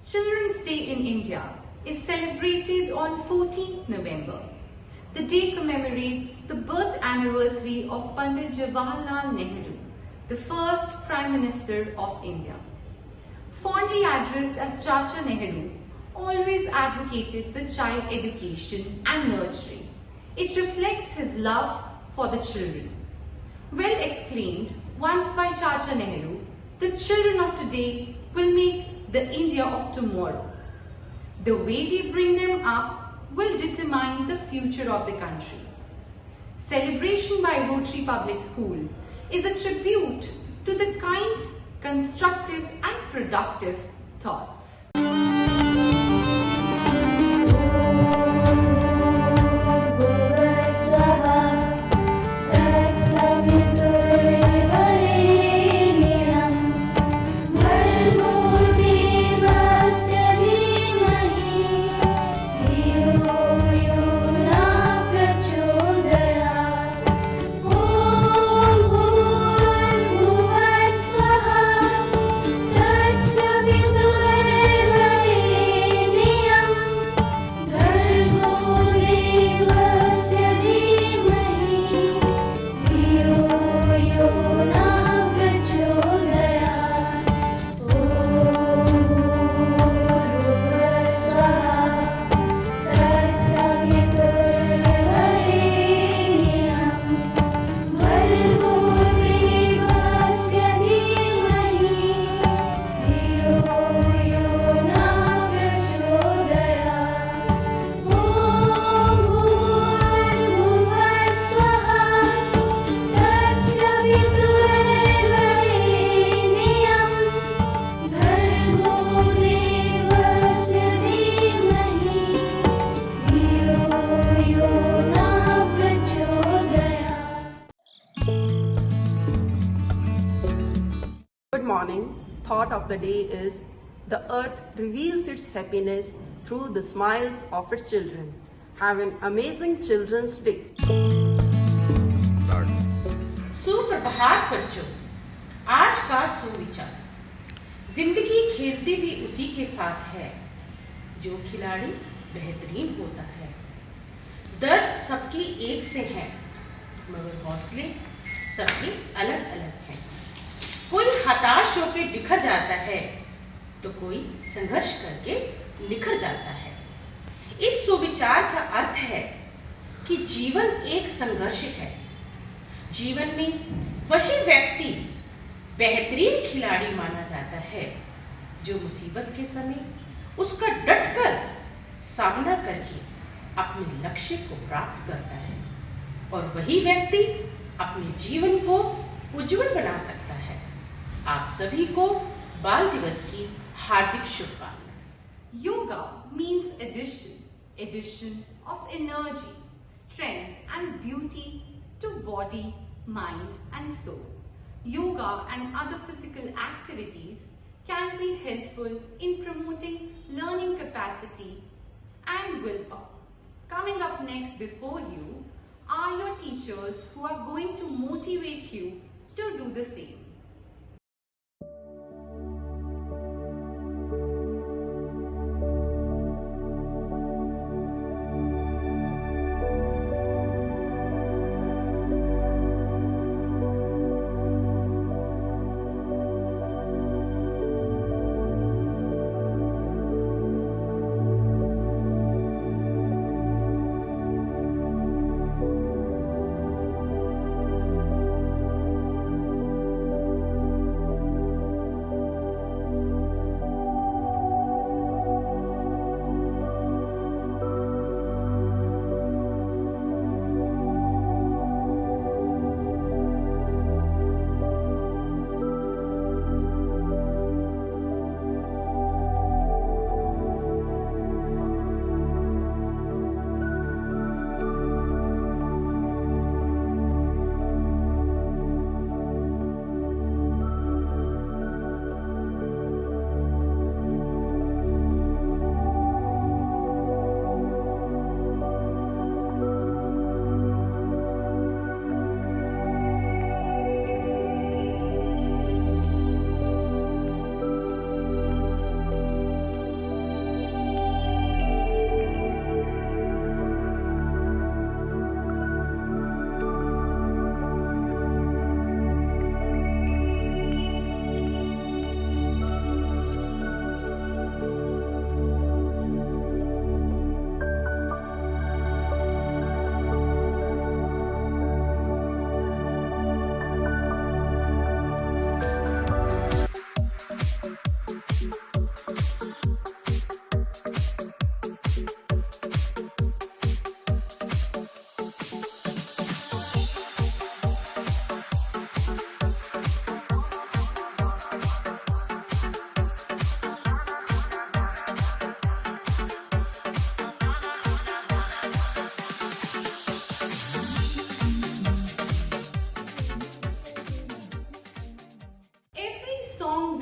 Children's Day in India is celebrated on 14th November. The day commemorates the birth anniversary of Pandit Jawaharlal Nehru, the first Prime Minister of India. Fondly addressed as Chacha Nehru, always advocated the child education and nurturing. It reflects his love for the children. Well exclaimed once by Chacha Nehru, the children of today will make the India of tomorrow. The way we bring them up will determine the future of the country. Celebration by Rotary Public School is a tribute to the kind, constructive and productive thoughts. Good morning. Thought of the day is the earth reveals its happiness through the smiles of its children. Have an amazing Children's Day. सुप्रभात बच्चों, आज का सुविचार। जिंदगी खेलती भी उसी के साथ है जो खिलाड़ी बेहतरीन होता है। दर्द सबकी एक से है, मगर हौसले सबके अलग अलग हैं। कोई हताश होकर बिखर जाता है तो कोई संघर्ष करके निखर जाता है। इस सुविचार का अर्थ है कि जीवन एक संघर्ष है। जीवन में वही व्यक्ति बेहतरीन खिलाड़ी माना जाता है जो मुसीबत के समय उसका डटकर सामना करके अपने लक्ष्य को प्राप्त करता है, और वही व्यक्ति अपने जीवन को उज्जवल बना सकता है। आप सभी को बाल दिवस की हार्दिक शुभकामनाएं। Yoga means addition of energy, strength and beauty to body, mind and soul. Yoga and other physical activities can be helpful in promoting learning capacity and willpower. Coming up next before you are your teachers who are going to motivate you to do the same.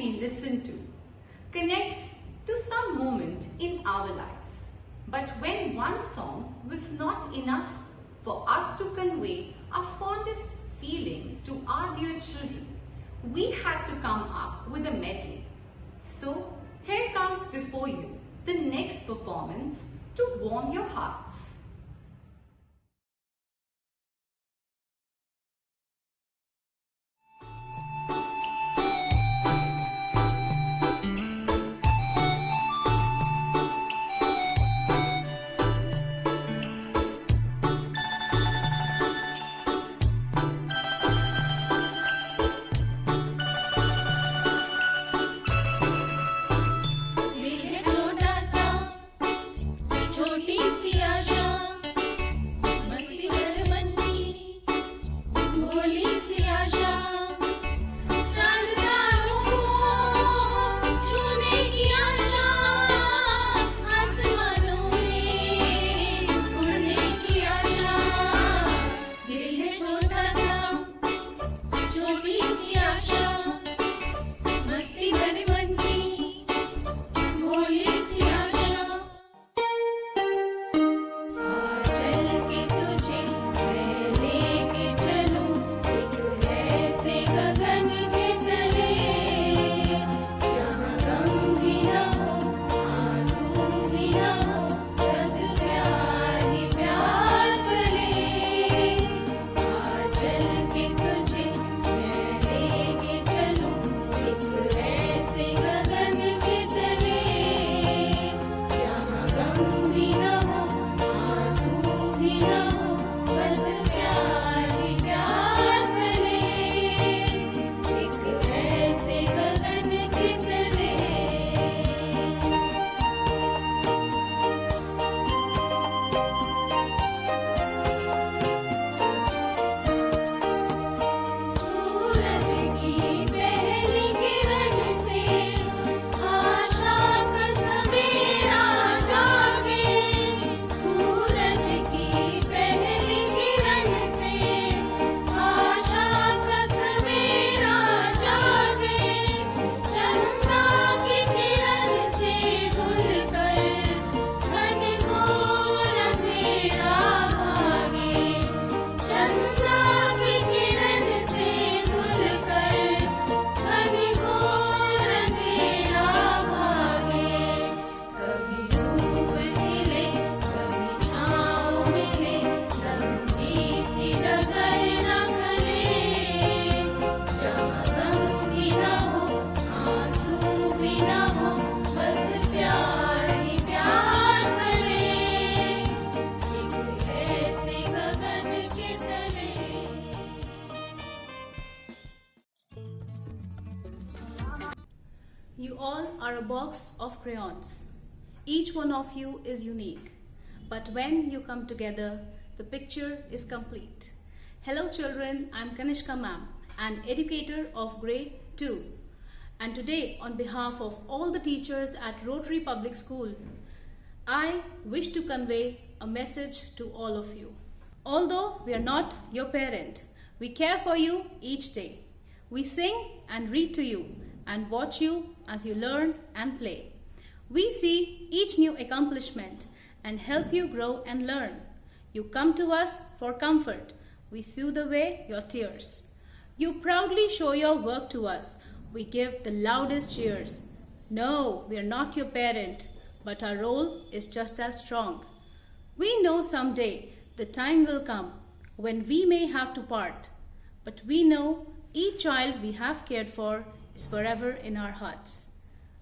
we listen to connects to some moment in our lives. But when one song was not enough for us to convey our fondest feelings to our dear children, we had to come up with a medley. So here comes before you the next performance to warm your hearts. You all are a box of crayons. Each one of you is unique. But when you come together, the picture is complete. Hello children, I'm Kanishka ma'am, an educator of grade 2. And today, on behalf of all the teachers at Rotary Public School, I wish to convey a message to all of you. Although we are not your parent, we care for you each day. We sing and read to you and watch you as you learn and play. We see each new accomplishment and help you grow and learn. You come to us for comfort. We soothe away your tears. You proudly show your work to us. We give the loudest cheers. No, we are not your parent, but our role is just as strong. We know someday the time will come when we may have to part, but we know each child we have cared for is forever in our hearts.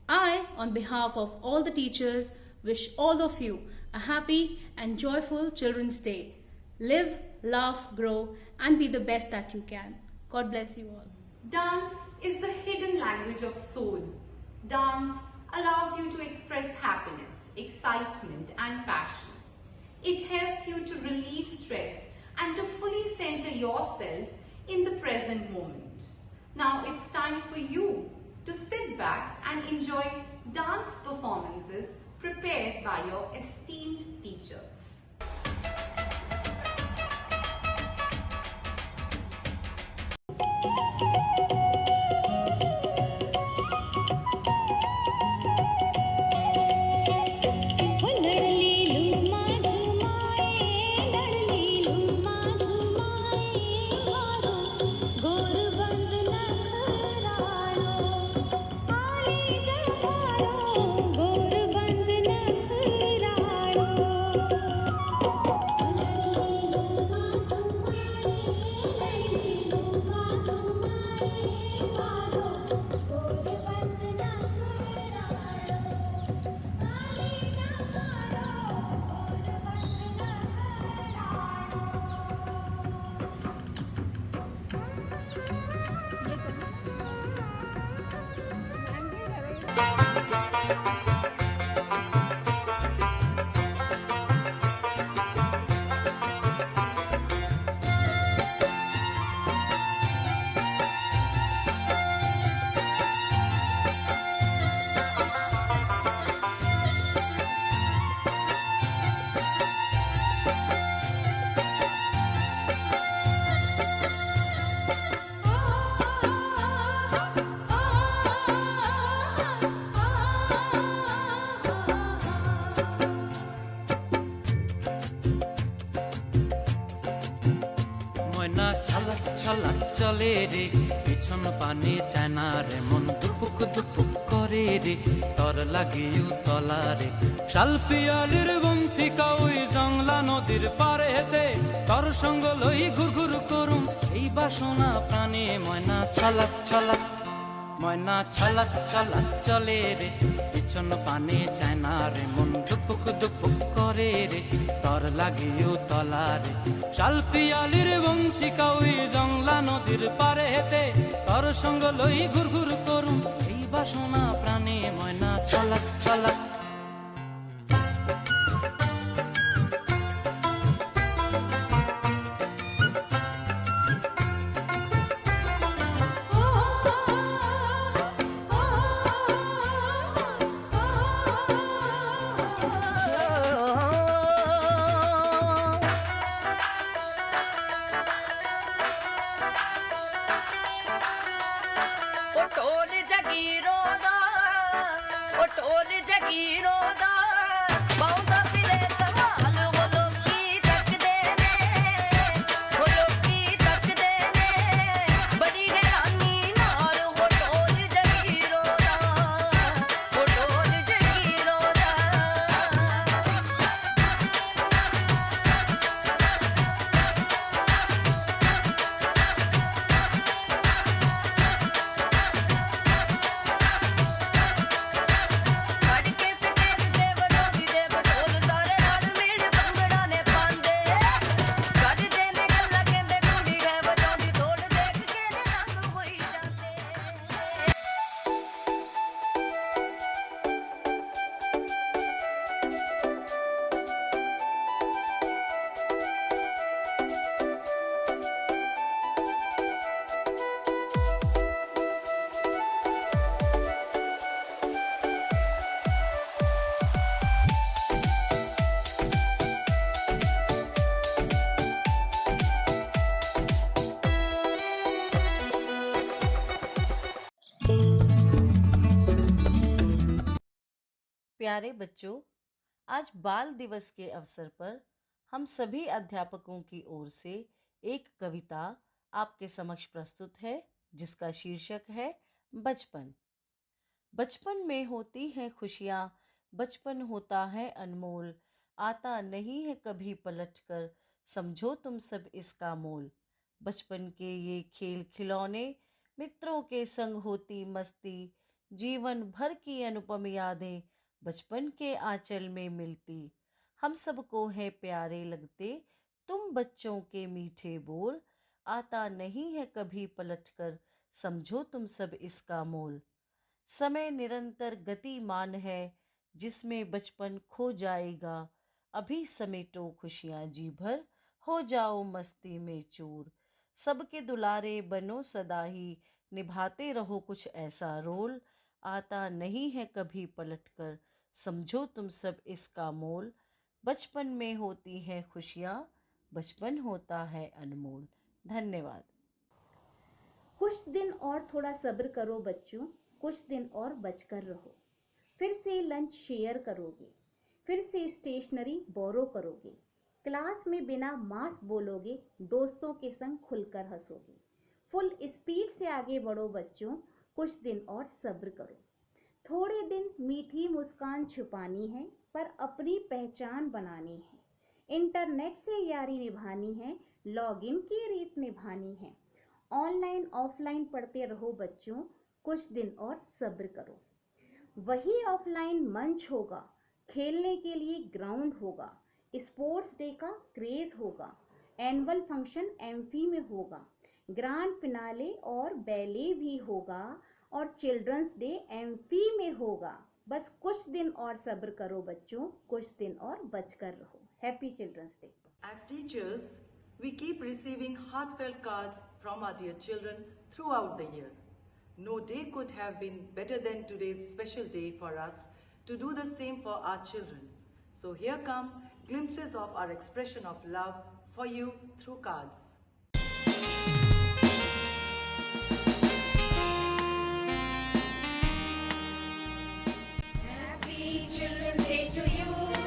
I, on behalf of all the teachers, wish all of you a happy and joyful Children's Day. Live, laugh, grow, and be the best that you can. God bless you all. Dance is the hidden language of soul. Dance allows you to express happiness, excitement, and passion. It helps you to relieve stress and to fully center yourself in the present moment. Now it's time for you to sit back and enjoy dance performances prepared by your esteemed teachers. ময়না ছলাক ছলাক চলে রে, পিছন পানে চায় না রে, মন দুপুক দুপুক করে রে, তর লাগিও তলা রে। শাল পিয়ালির বন্থিকা ওই জংলা নদীর পারে হেতে, তর সঙ্গ লই ঘুর ঘুর করুম এই বাসনা প্রাণে। ময়না ছলাক ছলাক, ময়না ছলাক ছলাক চলে রে, পিছন পানে চায় না রে, মন দুপুক দুপুক করে রে, তর লাগিও তলা রে। শাল পিয়ালির বন্থিকা ওই জংলা নদীর পারে হেতে, তর সঙ্গ লই ঘুর ঘুর করুম এই বাসনা প্রাণে। ময়না ছলাক ছলাক। प्यारे बच्चों, आज बाल दिवस के अवसर पर हम सभी अध्यापकों की ओर से एक कविता आपके समक्ष प्रस्तुत है, जिसका शीर्षक है बचपन। बचपन में होती हैं खुशियाँ, बचपन होता है अनमोल, आता नहीं है कभी पलट कर, समझो तुम सब इसका मोल। बचपन के ये खेल खिलौने, मित्रों के संग होती मस्ती, जीवन भर की अनुपम यादें बचपन के आंचल में मिलती। हम सबको है प्यारे लगते तुम बच्चों के मीठे बोल, आता नहीं है कभी पलट कर, समझो तुम सब इसका मोल। समय निरंतर गतिमान है, जिसमें बचपन खो जाएगा, अभी समेटो खुशियाँ जी भर, हो जाओ मस्ती में चूर। सबके दुलारे बनो सदा ही, निभाते रहो कुछ ऐसा रोल, आता नहीं है कभी पलट कर, समझो तुम सब इसका मोल। बचपन में होती हैं खुशियाँ, बचपन होता है अनमोल। धन्यवाद। कुछ दिन और थोड़ा सब्र करो बच्चों, कुछ दिन और बचकर रहो। फिर से लंच शेयर करोगे, फिर से स्टेशनरी बोरो करोगे, क्लास में बिना मास्क बोलोगे, दोस्तों के संग खुलकर हंसोगे। फुल स्पीड से आगे बढ़ो बच्चों, कुछ दिन और सब्र करो। थोड़े दिन मीठी मुस्कान छुपानी है, पर अपनी पहचान बनानी है। इंटरनेट से यारी निभानी है, लॉगिन की रीत निभानी है। ऑनलाइन ऑफलाइन पढ़ते रहो बच्चों, कुछ दिन और सब्र करो। वही ऑफलाइन मंच होगा, खेलने के लिए ग्राउंड होगा, स्पोर्ट्स डे का क्रेज होगा, एनुअल फंक्शन एम्फी में होगा, ग्रैंड फिनाले और बैले भी होगा, और चिल्ड्रंस डे एम्फी में होगा। बस कुछ दिन और सब्र करो बच्चों, कुछ दिन और बचकर रहो। Happy children's day. As teachers, we keep receiving heartfelt cards from our dear children throughout the year. No day could have been better than today's special day for us to do the same for our children. So here come glimpses of our expression of love for you through cards. Happy Children's Day to you.